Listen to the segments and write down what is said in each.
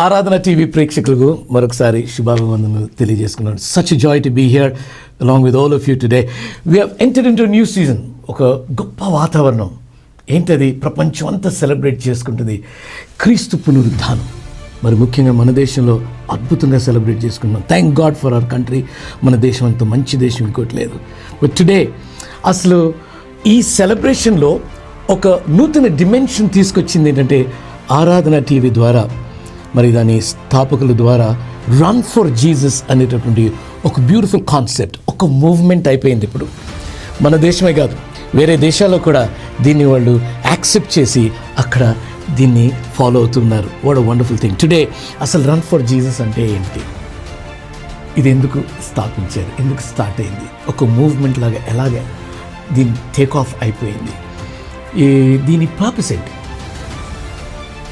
ఆరాధన టీవీ ప్రేక్షకులకు మరొకసారి శుభాభివందనలు తెలియజేసుకున్నాను. Such joy to be here along with all of you today. We have entered into new season. ఒక గొప్ప వాతావరణం ఏంటది? ప్రపంచం అంతా సెలబ్రేట్ చేసుకుంటుంది క్రీస్తు పునరుద్ధానం. మరి ముఖ్యంగా మన దేశంలో అద్భుతంగా సెలబ్రేట్ చేసుకుంటున్నాం. Thank God for our country. మన దేశం అంత మంచి దేశం ఇంకోటి లేదు. బట్ టుడే అసలు ఈ సెలబ్రేషన్లో ఒక నూతన డిమెన్షన్ తీసుకొచ్చింది ఏంటంటే ఆరాధన టీవీ ద్వారా, మరి దాని స్థాపకుల ద్వారా రన్ ఫర్ జీసస్ అనేటటువంటి ఒక బ్యూటిఫుల్ కాన్సెప్ట్, ఒక మూవ్మెంట్ అయిపోయింది. ఇప్పుడు మన దేశమే కాదు, వేరే దేశాల్లో కూడా దీన్ని వాళ్ళు యాక్సెప్ట్ చేసి అక్కడ దీన్ని ఫాలో అవుతున్నారు. What a wonderful thing. Today అసలు రన్ ఫర్ జీసస్ అంటే ఏంటి, ఇది ఎందుకు స్థాపించారు, ఎందుకు స్టార్ట్ అయింది, ఒక మూవ్మెంట్ లాగా ఎలాగే దీన్ని టేక్ ఆఫ్ అయిపోయింది, దీని పర్పస్ ఏంటి,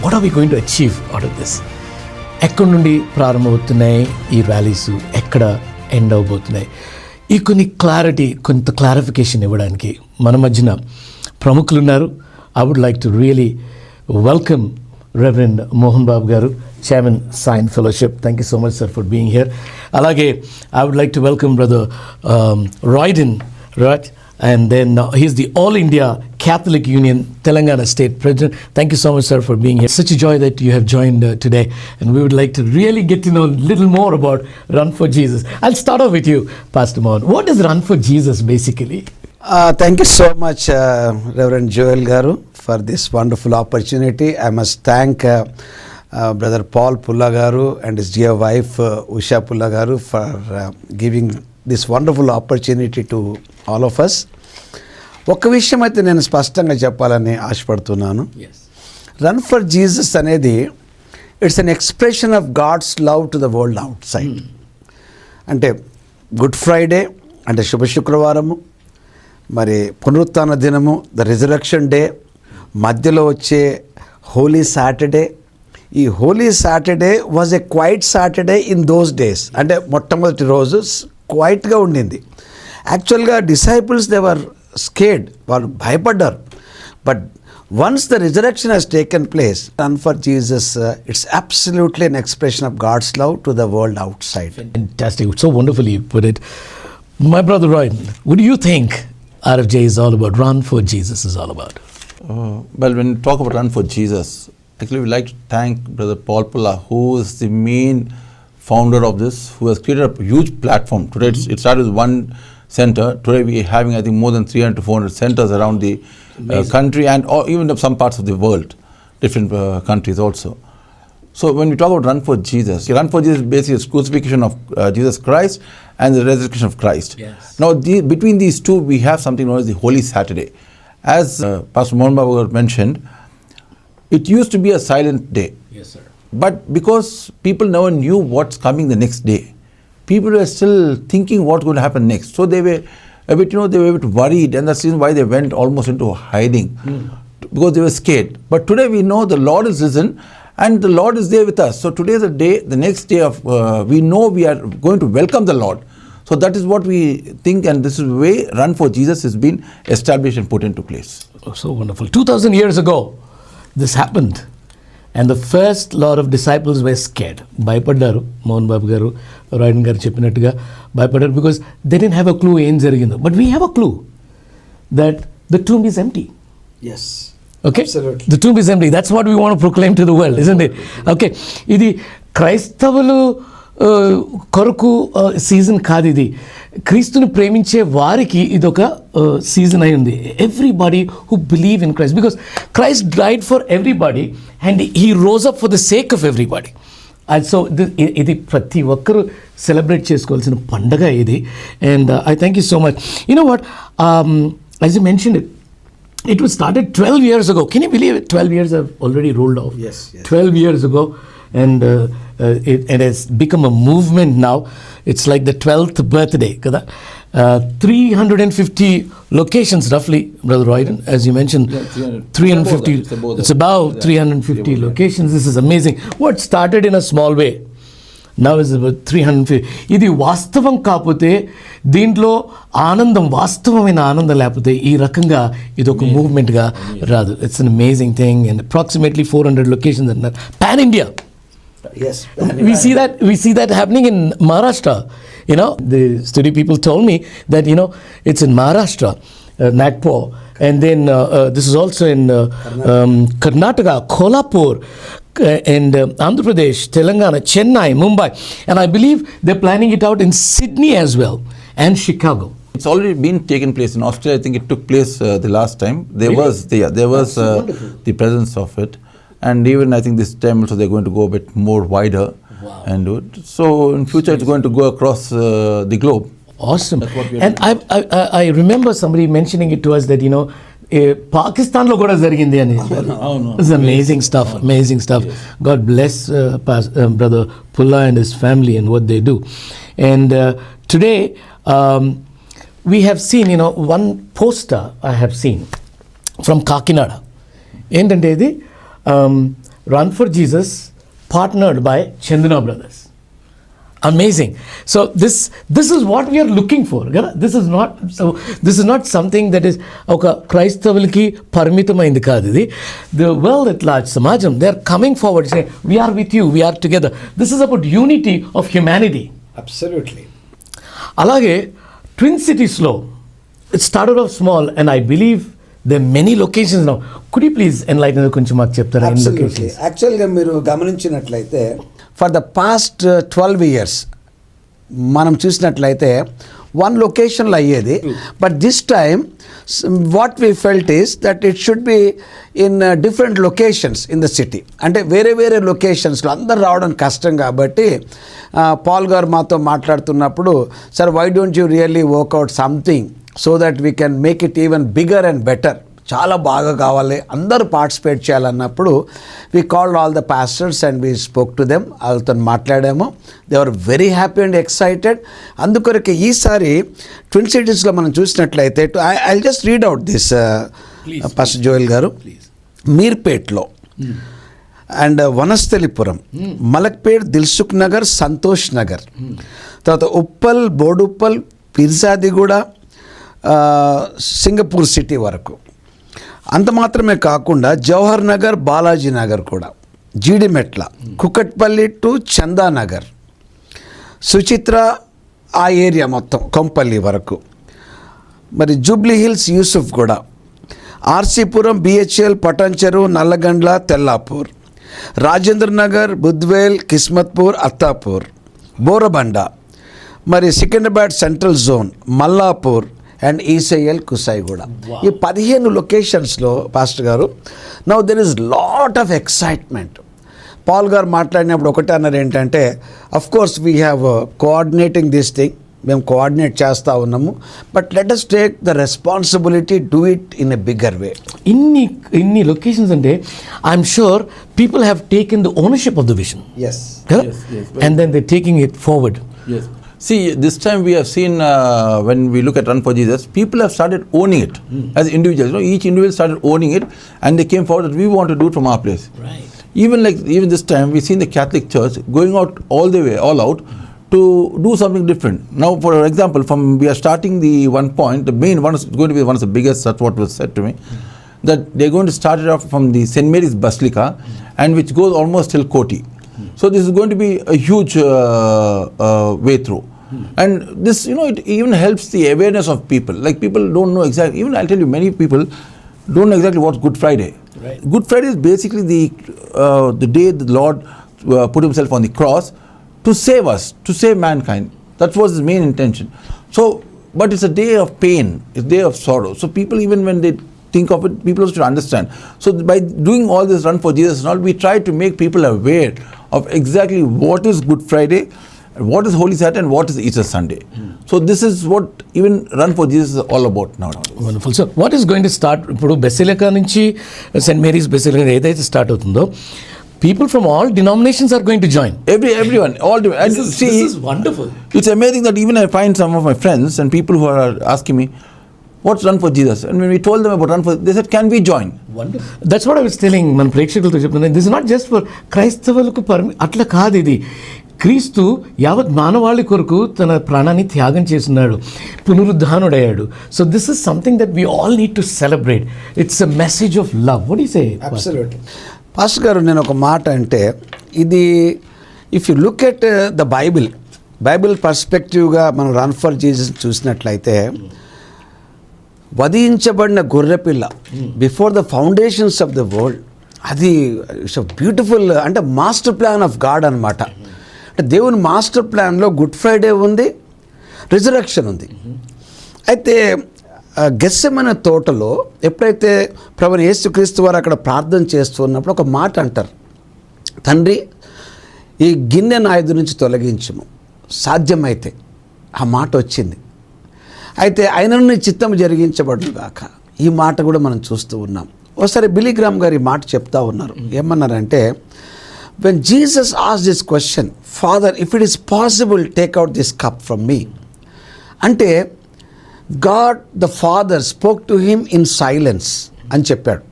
what are we going to achieve out of this, ఎక్కడి నుండి ప్రారంభమవుతున్నాయి ఈ ర్యాలీస్, ఎక్కడ ఎండ్ అవబోతున్నాయి, ఈ కొన్ని కొంత క్లారిఫికేషన్ ఇవ్వడానికి మన మధ్యన ప్రముఖులు ఉన్నారు. I would like to really welcome reverend Mohan Babu garu, chairman Zion fellowship. Thank you so much sir for being here. అలాగే I would like to welcome brother Royden Raj, and then he's the All India Catholic Union Telangana State President. Thank you so much, sir, for being here. Such a joy that you have joined today, and we would like to really get to know a little more about Run for Jesus. I'll start off with you, Pastor Mohan. What is Run for Jesus basically? Thank you so much, Reverend Joel Garu, for this wonderful opportunity. I must thank Brother Paul Pulla Garu and his dear wife Usha Pulla Garu for giving this wonderful opportunity to all of us. ఒక విషయం అయితే నేను స్పష్టంగా చెప్పాలని ఆశపడుతున్నాను. Run for Jesus అనేది it's an expression of God's love to the world outside. అంటే Good Friday అంటే శుభ శుక్రవారము, మరి పునరుత్థాన దినము ద రిజరక్షన్ డే, మధ్యలో వచ్చే హోలీ సాటర్డే. ఈ holy Saturday was a quiet Saturday in those days. అంటే మొట్టమొదటి రోజు క్వైట్గా ఉండింది. యాక్చువల్గా డిసైపుల్స్ దే వర్ స్కేర్డ్, వాళ్ళు భయపడ్డారు. But once the resurrection he's taken place, run for Jesus it's absolutely an expression of God's love to the world outside. Fantastic. So wonderfully you put it. My brother Roy, what do you think RFJ is all about, Run for Jesus is all about? Well, when you talk about Run for Jesus, actually we'd like to thank Brother Paul Pulla, who is the main founder of this, who has created a huge platform. Today it started with one center. Today we are having, I think, more than 300 to 400 centers around the country and even some parts of the world, different countries also. So when we talk about Run for Jesus is basically a crucifixion of Jesus Christ and the resurrection of Christ. Yes. Now between these two we have something known as the Holy Saturday. As Pastor Mohan Babu mentioned, it used to be a silent day. Yes, sir. But because people never knew what's coming the next day, people were still thinking what's going to happen next. So they were a bit, they were a bit worried, and that's the reason why they went almost into hiding, because they were scared. But today we know the Lord is risen, and the Lord is there with us. So today is the day, the next day of, we know we are going to welcome the Lord. So that is what we think, and this is the way Run for Jesus has been established and put into place. Oh, so wonderful. 2000 years ago, this happened. And the first lot of disciples were scared. భయపడ్డారు. మోహన్ బాబు గారు, రాయన్ గారు చెప్పినట్టుగా భయపడ్డారు, because they didn't have a clue ఏం జరిగిందో. But we have a clue that the tomb is empty. Yes. Okay? Absolutely. The tomb is empty. That's what we want to proclaim to the world, isn't it? Okay. ఇది క్రైస్తవులు కొరకు season కాదు, ఇది క్రీస్తుని ప్రేమించే వారికి ఇదొక సీజన్ అయి ఉంది. Everybody who believe in Christ, because Christ died for everybody and he rose up for the sake of everybody. So ఇది ప్రతి ఒక్కరూ సెలబ్రేట్ చేసుకోవాల్సిన పండగ ఇది. And I thank you so much. You know what, as you mentioned it was started 12 years ago. Can you believe it? 12 years have already rolled off. Yes. 12 years ago, and it has become a movement now. It's like the 12th birthday. 350 locations roughly, Brother Royden, as you mentioned. Yeah, 350. It's about 350 locations. This is amazing. What started in a small way, now is about 350. ఇది వాస్తవం కాకపోతే, దీంట్లో ఆనందం, వాస్తవమైన ఆనందం లేకపోతే ఈ రకంగా ఇది ఒక మూవ్మెంట్గా రాదు. It's an amazing thing. And approximately 400 locations అన్నారు. Pan India. Yes. We see that happening in Maharashtra. You know, the study people told me that, you know, it's in Maharashtra, Nagpur, and then this is also in Karnataka, Kolhapur, and Andhra Pradesh, Telangana, Chennai, Mumbai, and I believe they're planning it out in Sydney as well, and Chicago. It's already been taken place in Australia. I think it took place the last time. There was the presence of it, and even I think this time also they're going to go a bit more wider and do it. So in future it's going to go across the globe. Awesome. And I remember somebody mentioning it to us that, you know, పాకిస్తాన్లో కూడా జరిగింది అని. It's amazing stuff. God bless Brother Pulla and his family and what they do. And today we have seen, you know, one poster I have seen from Kakinada. ఏంటంటే ఇది Run for Jesus partnered by Chandana Brothers. Amazing. So this is what we are looking for. This is not something that is oka Kraistavaluki parmitamaindi kaadu idi. The world at large, samajam, they are coming forward saying, we are with you, we are together. This is about unity of humanity. Absolutely. Alage Twin Cities lo, it started off small, and I believe there are many locations now. Could you please enlighten us కొంచెం మాకు చెప్తారా in locations? యాక్చువల్గా మీరు గమనించినట్లయితే for the past 12 years మనం చూసినట్లయితే one లొకేషన్లో అయ్యేది. But this time what we felt is that it should be in different locations in the city. అంటే వేరే వేరే లొకేషన్స్లో అందరు రావడం కష్టం కాబట్టి పాల్ గారు మాతో మాట్లాడుతున్నప్పుడు, sir why don't you really work out something so that we can make it even bigger and better, చాలా బాగా కావాలి, అందరూ పార్టిసిపేట్ చేయాలన్నప్పుడు we called all the pastors and we spoke to them. వాళ్ళతో మాట్లాడాము. They are very happy and excited. అందుకొరకు ఈసారి twin సిటీస్లో మనం చూసినట్లయితే I just read out this pastor Joel garu. మీర్పేట్లో అండ్ వనస్థలిపురం, మలక్పేట్, దిల్సుఖ్ నగర్, సంతోష్ నగర్, తర్వాత ఉప్పల్, బోడుప్పల్, పిర్జాదిగూడ, సింగపూర్ సిటీ వరకు. అంత మాత్రమే కాకుండా జవహర్ నగర్, బాలాజీ నగర్ కూడా, జీడిమెట్ల, కుకట్పల్లి టు చందానగర్, సుచిత్ర, ఆ ఏరియా మొత్తం కొంపల్లి వరకు, మరి జూబ్లీ హిల్స్, యూసుఫ్ కూడా, ఆర్సీపురం, బిహెచ్ఎల్, పటంచెరు, నల్లగండ్ల, తెల్లాపూర్, రాజేంద్ర నగర్, బుద్వేల్, కిస్మత్పూర్, అత్తాపూర్, బోరబండ, మరి Secunderabad central zone, Mallapur and ECL, Kushaiguda. ఈ 15 లొకేషన్స్లో పాస్టర్ గారు now there is lot of excitement. Paul గారు మాట్లాడినప్పుడు ఒకటే అన్నారు ఏంటంటే, of course we have coordinating this thing, మేము కోఆర్డినేట్ చేస్తూ ఉన్నాము, but let us take the responsibility, do it in a bigger వే. ఇన్ని లొకేషన్స్ అంటే I'm sure people have taken the ownership of the vision. Yes. And then they're taking it forward. Yes. See, this time we have seen when we look at Run for Jesus, people have started owning it as individuals. You know, each individual started owning it, and they came forward that we want to do it from our place. Right. Even this time, we've seen the Catholic Church going out all out to do something different. Now, for example, we are starting the one point. The main one is going to be one of the biggest. That's what was said to me. That they're going to start it off from the St. Mary's Basilica, and which goes almost till Koti. So this is going to be a huge way through. And this, you know, it even helps the awareness of people. Like people don't know exactly, even I'll tell you, many people don't know exactly what's Good Friday. Right. Good Friday is basically the day the Lord put himself on the cross to save us, to save mankind. That was his main intention. So, but it's a day of pain, it's a day of sorrow. So people, even when they think of it, people should understand. So by doing all this Run for Jesus and all, we try to make people aware of exactly what is Good Friday, what is Holy Saturday, and what is Easter Sunday. So this is what even Run for Jesus is all about now. Wonderful. So what is going to start? ఇప్పుడు basilica నుంచి Saint Mary's basilica ఏదైతే start అవుతుందో, people from all denominations are going to join. Everyone, all. And This is wonderful. It's amazing that even I find some of my friends and people who are asking me, what's Run for Jesus? And when we told them about Run for, they said, can we join? Wonderful. That's what I was telling మన ప్రేక్షకులతో చెప్తున్నాను. This is not just for క్రైస్తవులకు అట్లా కాదు ఇది. క్రీస్తు యావత్ మానవాళి కొరకు తన ప్రాణాన్ని త్యాగం చేస్తున్నాడు, పునరుద్ధానుడయ్యాడు. So this is something that we all need to celebrate. It's a message of love. What you say? Absolutely. Pastor garu, నేను ఒక మాట అంటే, ఇది if you look at the Bible పర్స్పెక్టివ్గా మనం రన్ ఫర్ జీసస్ చూసినట్లయితే, వధించబడిన గొర్రెపిల్ల before the foundations of the world, అది ఇట్స్ బ్యూటిఫుల్, అంటే మాస్టర్ ప్లాన్ ఆఫ్ గాడ్ అనమాట. అంటే దేవుని మాస్టర్ ప్లాన్లో గుడ్ ఫ్రైడే ఉంది, రిజరక్షన్ ఉంది. అయితే గెత్సెమనే తోటలో ఎప్పుడైతే ప్రభువైన యేసుక్రీస్తు వారు అక్కడ ప్రార్థన చేస్తున్నప్పుడు ఒక మాట అంటారు, తండ్రి ఈ గిన్నె నా ఎదురు నుంచి తొలగించుము, సాధ్యమైతే. ఆ మాట వచ్చింది. అయితే ఆయనను నీ చిత్తం జరిగించబడును గాక, ఈ మాట కూడా మనం చూస్తూ ఉన్నాం. ఒకసారి బిలీ గ్రామ్ గారు ఈ మాట చెప్తా ఉన్నారు. ఏమన్నారంటే, when Jesus asked this question, father if it is possible take out this cup from me, అంటే God the father spoke to him in silence అని చెప్పాడు.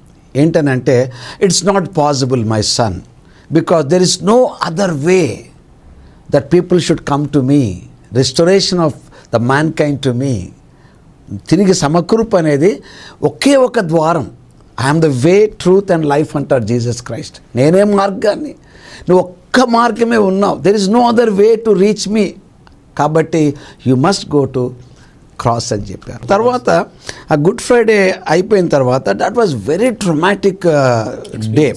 ఏంటనంటే, it's not possible my son, because there is no other way that people should come to me, restoration of the mankind to me. తిరిగి సమకూర్పు అనేది ఒకే ఒక ద్వారం. I'm the way, truth and life అంటారు జీసస్ క్రైస్ట్. నేనే మార్గాన్ని, నువ్వు ఒక్క మార్గమే ఉన్నావు. There is no other way to reach me, కాబట్టి you must go to cross అని చెప్పారు. తర్వాత ఆ గుడ్ ఫ్రైడే అయిపోయిన తర్వాత that was very traumatic day.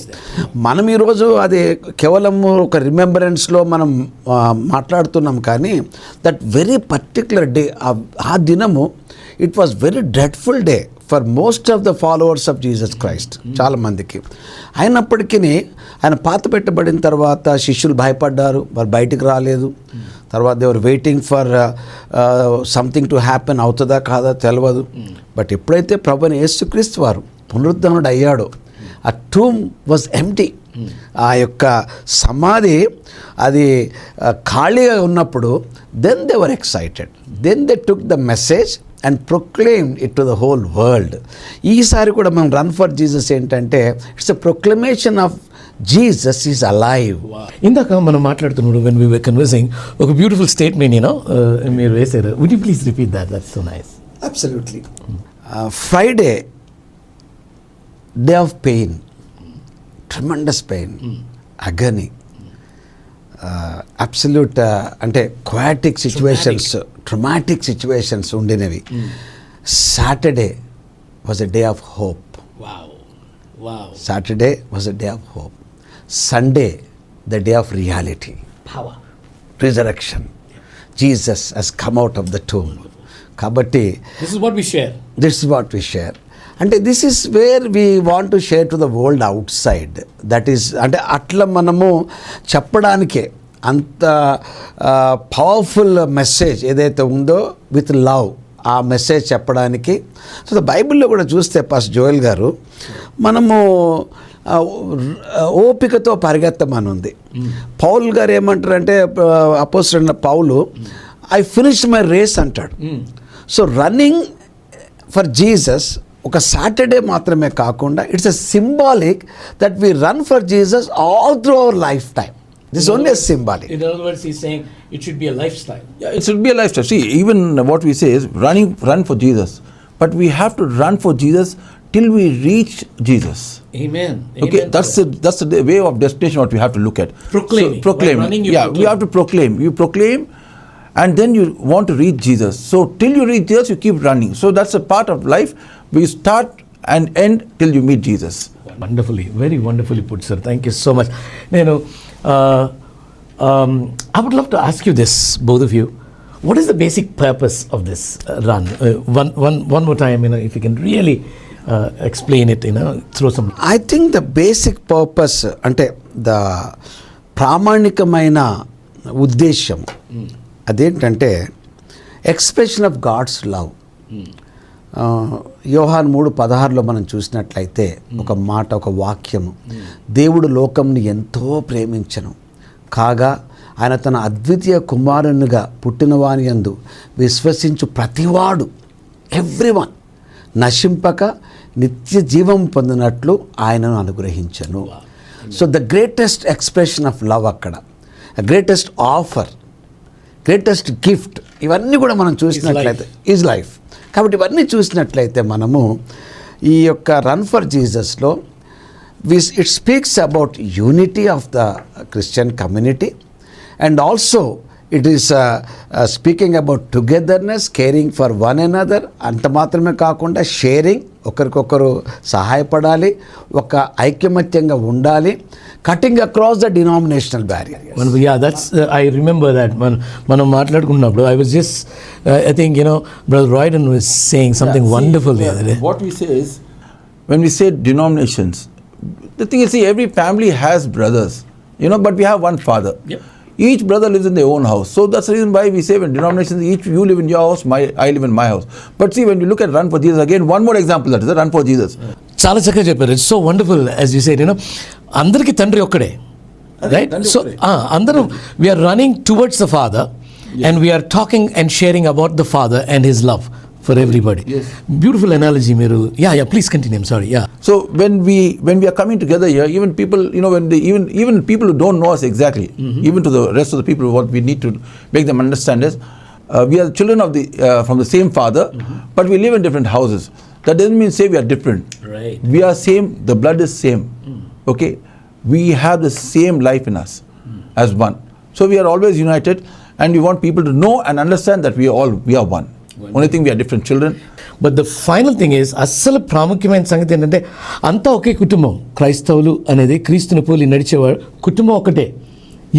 మనం ఈరోజు అది కేవలం ఒక రిమెంబరెన్స్లో మనం మాట్లాడుతున్నాం, కానీ దట్ వెరీ పర్టిక్యులర్ డే, ఆ దినము it was very dreadful day for most of the followers of Jesus Christ, చాలామందికి. అయినప్పటికీ ఆయన పాత పెట్టబడిన తర్వాత శిష్యులు భయపడ్డారు, వారు బయటికి రాలేదు. తర్వాత they were waiting for something to happen, అవుతుందా కాదా తెలియదు. బట్ ఎప్పుడైతే ప్రభువైన యేసుక్రీస్తు వారు పునరుద్ధరణుడు అయ్యాడో, ఆ టూమ్ వాజ్ ఎంప్టీ, ఆ యొక్క సమాధి అది ఖాళీగా ఉన్నప్పుడు, then they were excited, then they took the message and proclaimed it to the whole world. ఈసారి కూడా మనం రన్ ఫర్ జీసస్ ఏంటంటే, it's a proclamation of Jesus is alive. ఇందాక మనం మాట్లాడుతున్నప్పుడు వెన్ వీ వర్ కన్వర్సింగ్ ఒక బ్యూటిఫుల్ స్టేట్మెంట్ మీరు వేశారు. Would you please repeat that? That's so nice. Absolutely. Friday, day of pain, tremendous pain, agony, absolute అంటే chaotic situations, traumatic situations ఉండినవి. Saturday was a day of hope. Saturday was a day of hope. Sunday, the day of reality. Power. Resurrection. Jesus has come out of the tomb. Kabatti. This is what we share. This is what we share. And this is where we want to share to the world outside. That is, అంటే అట్లా మనము చెప్పడానికే అంత powerful message ఏదైతే ఉందో with love, ఆ message చెప్పడానికి. So బైబిల్లో కూడా చూస్తే పాస్టర్ జోయల్ గారు, మనము ఓపికతో పరిగెత్తమని ఉంది. పౌల్ గారు ఏమంటారంటే, అపోస్తలుడైన పౌలు, ఐ ఫినిష్ మై రేస్ అంటాడు. సో రన్నింగ్ ఫర్ జీసస్ ఒక సాటర్డే మాత్రమే కాకుండా, it's a symbolic that we run for Jesus all through our life time. This is only a symbolic. In other words, he's saying it should be a lifestyle. Yeah, it should be a lifestyle. See, even what we say is run for Jesus. But we have to run for Jesus till we reach Jesus. Amen. Okay, Amen. that's the way of destination what we have to look at. Proclaiming. So, proclaim. By running, you yeah, proclaim. we have to proclaim. You proclaim, and then you want to reach Jesus. So till you reach Jesus, you keep running. So that's a part of life. We start and end till you meet Jesus. Wonderfully, very wonderfully put, sir. Thank you so much. I would love to ask you this, both of you. What is the basic purpose of this run? One more time, if you can really explain it, throw some. I think the basic purpose, అంటే the ప్రామాణికమైన ఉద్దేశం అదేంటంటే, expression of God's love. యోహాన్ 3:16 మనం చూసినట్లయితే ఒక మాట, ఒక వాక్యము, దేవుడు లోకంని ఎంతో ప్రేమించెను కాగా ఆయన తన అద్వితీయ కుమారునిగా పుట్టినవాని యందు విశ్వసించు ప్రతివాడు, ఎవ్రీవన్, నశింపక నిత్య జీవం పొందినట్లు ఆయనను అనుగ్రహించెను. So the greatest expression of love అక్కడ, గ్రేటెస్ట్ ఆఫర్, గ్రేటెస్ట్ గిఫ్ట్, ఇవన్నీ కూడా మనం చూసినట్లయితే ఈజ్ లైఫ్. కాబట్టి ఇవన్నీ చూసినట్లయితే మనము ఈ యొక్క రన్ ఫర్ జీసస్లో it speaks about unity of the Christian community. And also it is speaking about togetherness, caring for one another. అంత మాత్రమే కాకుండా షేరింగ్, ఒకరికొకరు సహాయపడాలి, ఒక ఐకమత్యంగా ఉండాలి, cutting across the denominational barrier. Yeah, that's I remember that మనం మాట్లాడుకున్నప్పుడు I was just I think Brother Royden was saying something wonderful the other day. What we say is, when we say denominations, the thing is, see, every family has brothers, but we have one father. Yep. Each brother lives in their own house. So that's the reason why we say when denominations, each you live in your house, I live in my house. But see, when you look at Run for Jesus, again, one more example, that is the Run for Jesus. చాలా చక్కగా చెప్పారు. It's so wonderful as you said, అందరికీ తండ్రి ఒక్కడే, right? So అందరం we're running towards the father and we're talking and sharing about the father and his love for everybody. Yes. Beautiful analogy, Meru. Yeah, please continue. I'm sorry. Yeah. So when we are coming together here, even people, when they, even people who don't know us exactly, even to the rest of the people, what we need to make them understand is, we are children of the from the same father, but we live in different houses. That doesn't mean say we are different. Right. We are same. The blood is same. Okay. We have the same life in us as one. So we are always united, and we want people to know and understand that we are one. Only thing we are different children. But the final thing is, అస్సలు ప్రాముఖ్యమైన సంగతి ఏంటంటే అంతా ఒకే కుటుంబం. క్రైస్తవులు అనేది క్రీస్తుని పోలి నడిచేవాడు కుటుంబం ఒకటే.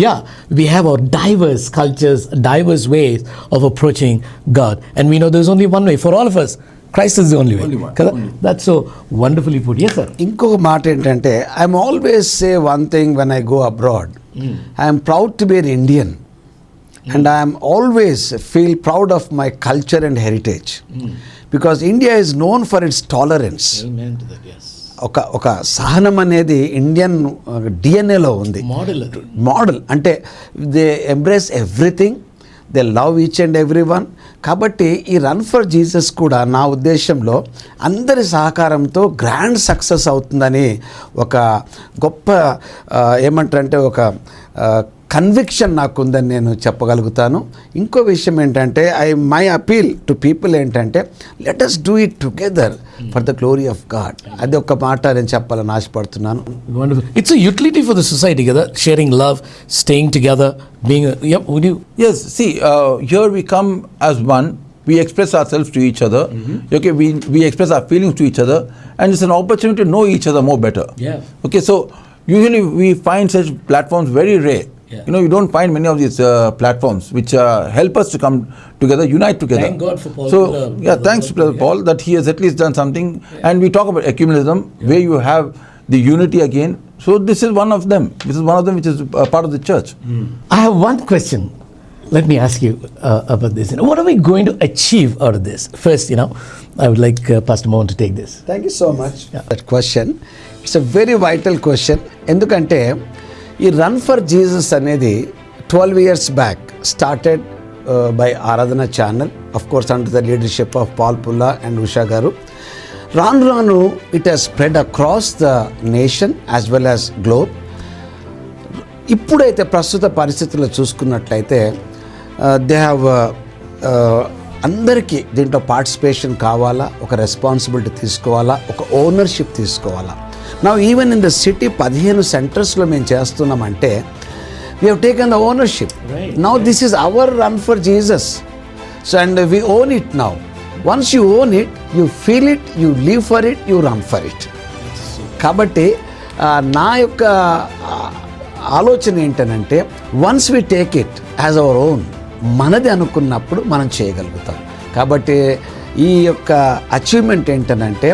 Yeah, we have our diverse cultures, diverse ways of approaching God, and we know there is only one way for all of us. Christ is the only way. కదా? That's so wonderfully put. Yes, sir. ఇంకొక మాట ఏంటంటే, I'm always say one thing when I go abroad, I'm proud to be an Indian. And I am always feel proud of my culture and heritage, because India is known for its tolerance. Amen to that. Yes. ఒక సహనం అనేది Indian డిఎన్ఏలో ఉంది. Model అంటే they embrace everything, they love each and every one. కాబట్టి ఈ run for Jesus కూడా నా ఉద్దేశంలో అందరి సహకారంతో గ్రాండ్ సక్సెస్ అవుతుందని ఒక గొప్ప ఏమంటారంటే ఒక కన్విక్షన్ నాకుందని నేను చెప్పగలుగుతాను. ఇంకో విషయం ఏంటంటే, మై అపీల్ టు పీపుల్ ఏంటంటే, let us do it together for the glory of God. అది ఒక మాట నేను చెప్పాలని ఆశపడుతున్నాను. Wonderful. It's a utility for the society, కదా? Sharing love, staying together, being would you? Yes, see, here we come as one. We express ourselves to each other. Okay, we express our feelings to each other, and it's an opportunity to know each other more better. Yeah. Okay, so usually we find such platforms very rare. Yeah. You don't find many of these platforms which help us to come together, unite together. Thank God for Paul. So, thanks to Brother Paul that he has at least done something. And we talk about ecumenism, where you have the unity again. So this is one of them. This is one of them which is part of the church. I have one question. Let me ask you about this. What are we going to achieve out of this? First, I would like Pastor Mohan to take this. Thank you so much that question. It's a very vital question. ఎందుకంటే ఈ run for Jesus అనేది 12 years back started by Aradhana channel, of course under the leadership of Paul Pulla and Usha garu. రాను రాను it has spread across the nation as well as globe. ఇప్పుడైతే ప్రస్తుత పరిస్థితుల్లో చూసుకున్నట్లయితే they have అందరికీ దీంట్లో పార్టిసిపేషన్ కావాలా, ఒక రెస్పాన్సిబిలిటీ తీసుకోవాలా, ఒక ఓనర్షిప్ తీసుకోవాలా. నా ఈవెన్ ఇన్ ద సిటీ 15 సెంటర్స్లో మేము చేస్తున్నామంటే we have taken the ownership. Now this is our run for Jesus. So and we own it now. Once you own it, you feel it, you live for it, you run for it. కాబట్టి నా యొక్క ఆలోచన ఏంటనంటే, once we take it as our own, మనది అనుకున్నప్పుడు మనం చేయగలుగుతాం. కాబట్టి ఈ యొక్క అచీవ్మెంట్ ఏంటనంటే,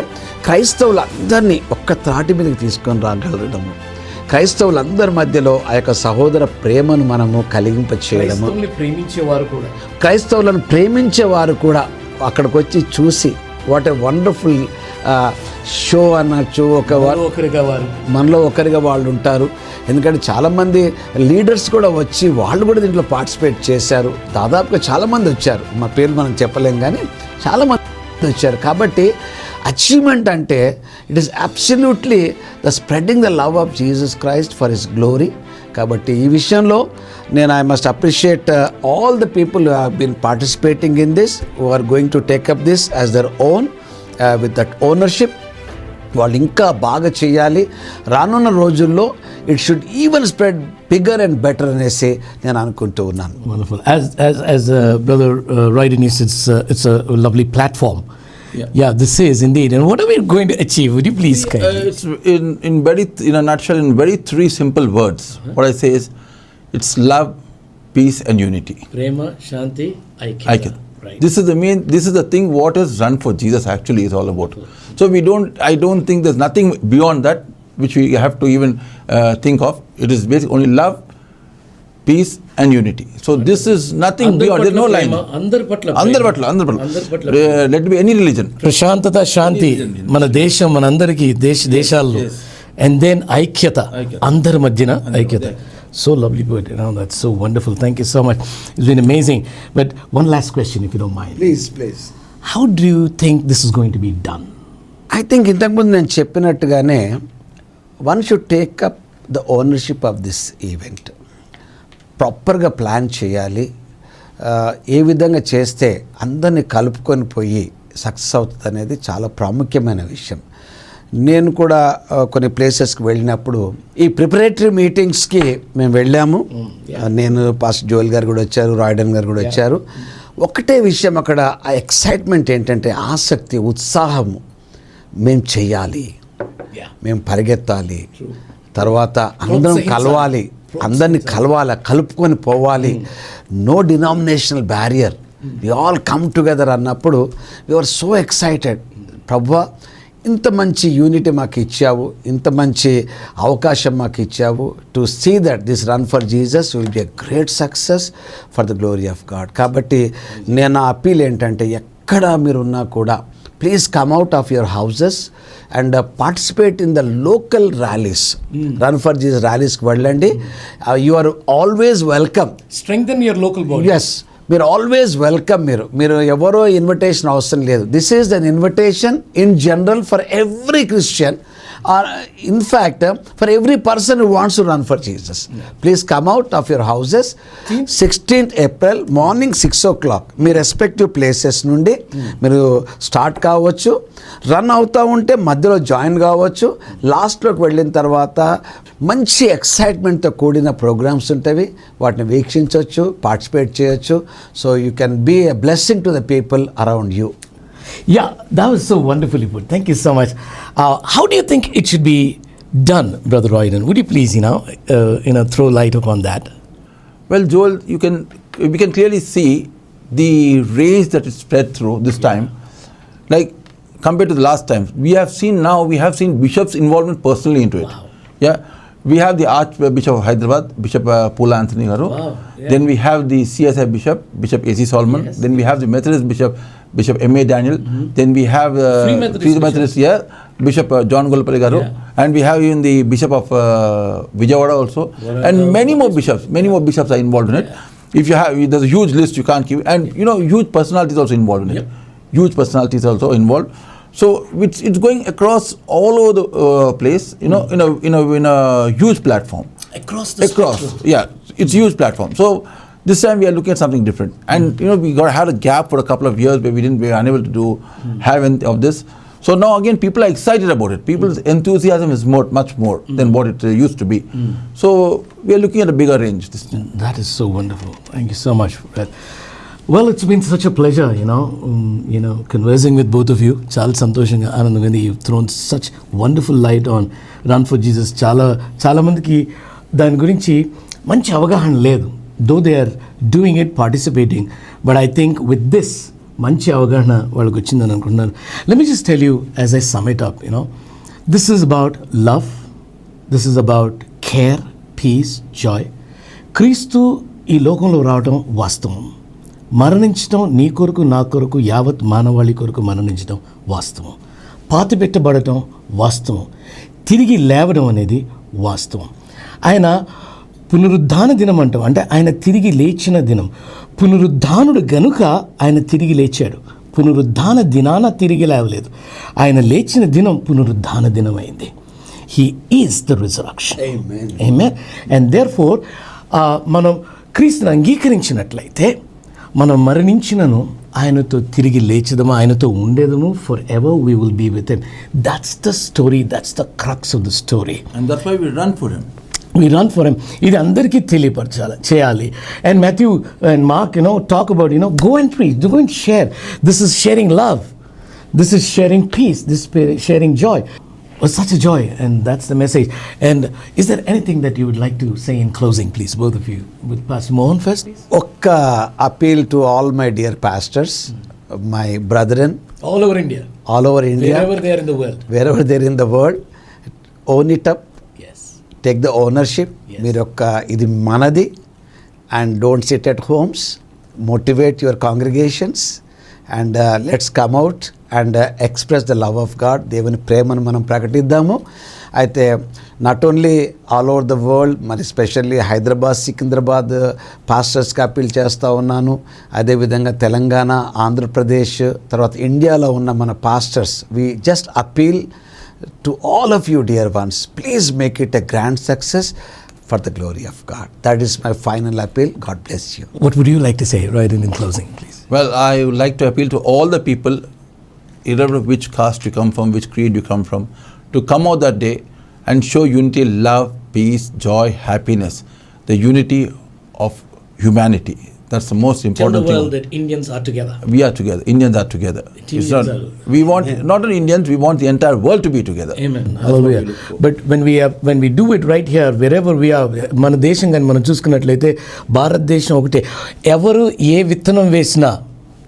క్రైస్తవులందరినీ ఒక్క త్రాటి మీదకి తీసుకొని రాగలగడము, క్రైస్తవులందరి మధ్యలో ఆ యొక్క సహోదర ప్రేమను మనము కలిగింప చేయడము, క్రైస్తవులను ప్రేమించేవారు కూడా అక్కడికి వచ్చి చూసి వాట్ ఏ వండర్ఫుల్ షో అనొచ్చు. మనలో ఒకరిగా వాళ్ళు ఉంటారు. ఎందుకంటే చాలామంది లీడర్స్ కూడా వచ్చి వాళ్ళు కూడా దీంట్లో పార్టిసిపేట్ చేశారు. దాదాపుగా చాలామంది వచ్చారు, మా పేరు మనం చెప్పలేం కానీ చాలామంది వచ్చారు. కాబట్టి అచీవ్మెంట్ అంటే it is absolutely the spreading the love of Jesus Christ for his glory. కాబట్టి ఈ విషయంలో నేను I must appreciate all the people who have been participating in this, who are going to take up this as their own with that ownership. వాళ్ళు ఇంకా బాగా చేయాలి, రానున్న రోజుల్లో it should even spread bigger and better అనేసి నేను అనుకుంటూ ఉన్నాను. Wonderful. As Brother Royden said, it's a lovely platform. Yeah, this is indeed. And what are we going to achieve? Would you please kindly? It's in a nutshell, in very three simple words. What I say is, it's love, peace, and unity. Prema, Shanti, Aikyata. Right. This is the thing what is Run for Jesus actually is all about. So I don't think there's nothing beyond that which we have to even think of. It is basically only love, peace, and unity. So this is nothing beyond. There's no line. Andar patla. Let it be any religion. ప్రశాంతత, శాంతి మన దేశం, మన అందరికీ దేశాల్లో, and then ఐక్యత, అందరి మధ్యన ఐక్యత. So lovely put, that's so wonderful. Thank you so much. It's been amazing. But one last question, if you don't mind. Please. How do you think this is going to be done? I think ఇంతకుముందు నేను చెప్పినట్టుగానే one should take up the ownership of this event. ప్రాపర్గా plan చేయాలి. ఏ విధంగా చేస్తే అందరినీ కలుపుకొని పోయి సక్సెస్ అవుతుంది అనేది చాలా ప్రాముఖ్యమైన విషయం. నేను కూడా కొన్ని ప్లేసెస్కి వెళ్ళినప్పుడు ఈ ప్రిపరేటరీ మీటింగ్స్కి మేము వెళ్ళాము. నేను పాస్టర్ జోయల్ గారు కూడా వచ్చారు, రాయ్డన్ గారు కూడా వచ్చారు. ఒకటే విషయం అక్కడ ఆ ఎక్సైట్మెంట్ ఏంటంటే ఆసక్తి, ఉత్సాహము. మేము చెయ్యాలి, మేము పరిగెత్తాలి, తర్వాత అందరం కలవాలి, అందరినీ కలుపుకొని పోవాలి. No denominational barrier, we all come together అన్నప్పుడు వి ఆర్ సో ఎక్సైటెడ్. ప్రభువా, ఇంత మంచి యూనిటీ మాకు ఇచ్చావు, ఇంత మంచి అవకాశం మాకు ఇచ్చావు to see that this run for Jesus will be a great success for the glory of God. కాబట్టి నేను అప్పీల్ ఏంటంటే ఎక్కడ మీరున్నా కూడా please come out of your houses and participate in the local rallies. Run for Jesus ర్యాలీస్కి వెళ్ళండి. You are always welcome. Strengthen your local body. Yes, మీరు always welcome. మీరు ఎవరో ఇన్విటేషన్ అవసరం లేదు. This is an invitation in general for every Christian, or in fact for every person who wants to run for Jesus. Please come out of your houses. 16th April morning 6 o'clock me respective places నుండి మీరు start కావచ్చు. Run అవుతూ ఉంటే మధ్యలో join కావచ్చు. లాస్ట్లోకి వెళ్ళిన తర్వాత మంచి ఎక్సైట్మెంట్తో కూడిన ప్రోగ్రామ్స్ ఉంటాయి, వాటిని వీక్షించవచ్చు, పార్టిసిపేట్ చేయొచ్చు. So you can be a blessing to the people around you. Yeah, that was so wonderfully put. Thank you so much. How do you think it should be done, Brother Royden? Would you please, throw light upon that? Well, Joel, we can clearly see the range that is spread through this time. Like compared to the last time, we have seen bishops' involvement personally into it. Wow. Yeah. We have the Archbishop of Hyderabad, Bishop Pula Anthony Garu. Wow, yeah. Then we have the CSI Bishop, Bishop A.C. Solomon. Yes. Then we have the Methodist Bishop M.A. Daniel. Then we have Free Methodist Bishop John Golpalli Garu. Yeah. And we have even the Bishop of Vijayawada also. And many more bishops are involved in it. If you have, there's a huge list you can't keep. And huge personalities also involved in it. Huge personalities also involved. So it's going across all over the place, in a huge platform. Across the spectrum. Yeah, it's a huge platform. So this time we are looking at something different. And we had a gap for a couple of years where we were unable to have any of this. So now again people are excited about it. People's enthusiasm is much more than what it used to be. So we are looking at a bigger range this time. That is so wonderful. Thank you so much for that. Well, it's been such a pleasure, conversing with both of you. Chaala santoshanga aanandanga undi. You've thrown such wonderful light on Run for Jesus. Chaala mandiki dani gurinchi manchi avagahana ledu. Though they are doing it, participating, but I think with this manchi avagahana vallaku vachindani anukuntunnanu. Let me just tell you as I sum it up, this is about love. This is about care, peace, joy. Kristu ee lokamlo raavadam vastavam. మరణించడం నీ కొరకు నా కొరకు యావత్ మానవాళి కొరకు మరణించడం వాస్తవం. పాతిపెట్టబడటం వాస్తవం. తిరిగి లేవడం అనేది వాస్తవం. ఆయన పునరుద్ధాన దినం అంటాం, అంటే ఆయన తిరిగి లేచిన దినం. పునరుద్ధానుడు గనుక ఆయన తిరిగి లేచాడు. పునరుద్ధాన దినాన తిరిగి లేవలేదు. ఆయన లేచిన దినం పునరుద్ధాన దినం అయింది. He is the resurrection. Amen. And therefore మనం క్రీస్తుని అంగీకరించినట్లయితే మనం మరణించినను ఆయనతో తిరిగి లేచదము, ఆయనతో ఉండేదము, for ever we will be with him. That's the story, that's the crux of the story. And that's why we run for him. We run for him. ఇది అందరికీ తెలియపరచాలి, చేయాలి. And Matthew and mark talk about go and preach, go and share. This is sharing love, this is sharing peace, this is sharing joy. Was such a joy, and that's the message. And is there anything that you would like to say in closing, please, both of you? With Pastor Mohan first, please. ఒక్క appeal to all my dear pastors, my brethren, All over India, wherever they are in the world. they're in the world, own it up, Yes. take the ownership. Yes. మీరు యొక్క ఇది మనది, and don't sit at homes. Motivate your congregations, and let's come out and express the love of God. దేవుని ప్రేమను మనం ప్రకటిద్దాము. అయితే not only all over the world, మరి స్పెషల్లీ హైదరాబాద్, సికింద్రాబాద్ పాస్టర్స్కి అప్పీల్ చేస్తూ ఉన్నాను. అదేవిధంగా తెలంగాణ, ఆంధ్రప్రదేశ్, తర్వాత ఇండియాలో ఉన్న మన pastors, we just appeal to all of you dear ones, please make it a grand success for the glory of God. That is my final appeal. God bless you. What would you like to say right in closing, please? Well, I would like to appeal to all the people, irrespective of which caste you come from, which creed you come from, to come out that day and show unity, love, peace, joy, happiness, the unity of humanity. That's the most important thing. that Indians are together. We are together. Indians are together. Indians are- We want not only Indians, we want the entire world to be together. Amen. Hallelujah. But when we do it right here, wherever we are, మన దేశం కానీ మనం చూసుకున్నట్లయితే భారతదేశం ఒకటే. ఎవరు ఏ విత్తనం వేసినా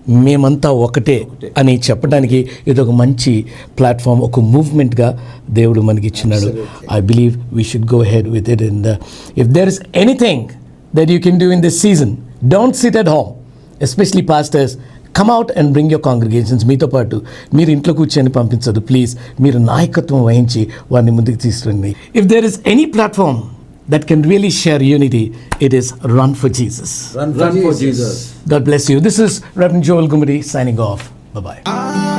మేమంతా ఒకటే అని చెప్పడానికి ఇది ఒక మంచి ప్లాట్ఫామ్, ఒక మూవ్మెంట్గా దేవుడు మనకి ఇచ్చినాడు. I believe we should go head with it. And if there is anything that you can do in this season, don't sit at home, especially pastors. Come out and bring your congregations. మీతో పాటు మీరు ఇంట్లో కూర్చొని పంపించదు, please. మీరు నాయకత్వం వహించి వారిని ముందుకు తీసుకురండి. If there is any platform that can really share unity, it is Run for Jesus. Run for Jesus. God bless you. This is Reverend Joel Gumadi signing off. Bye-bye.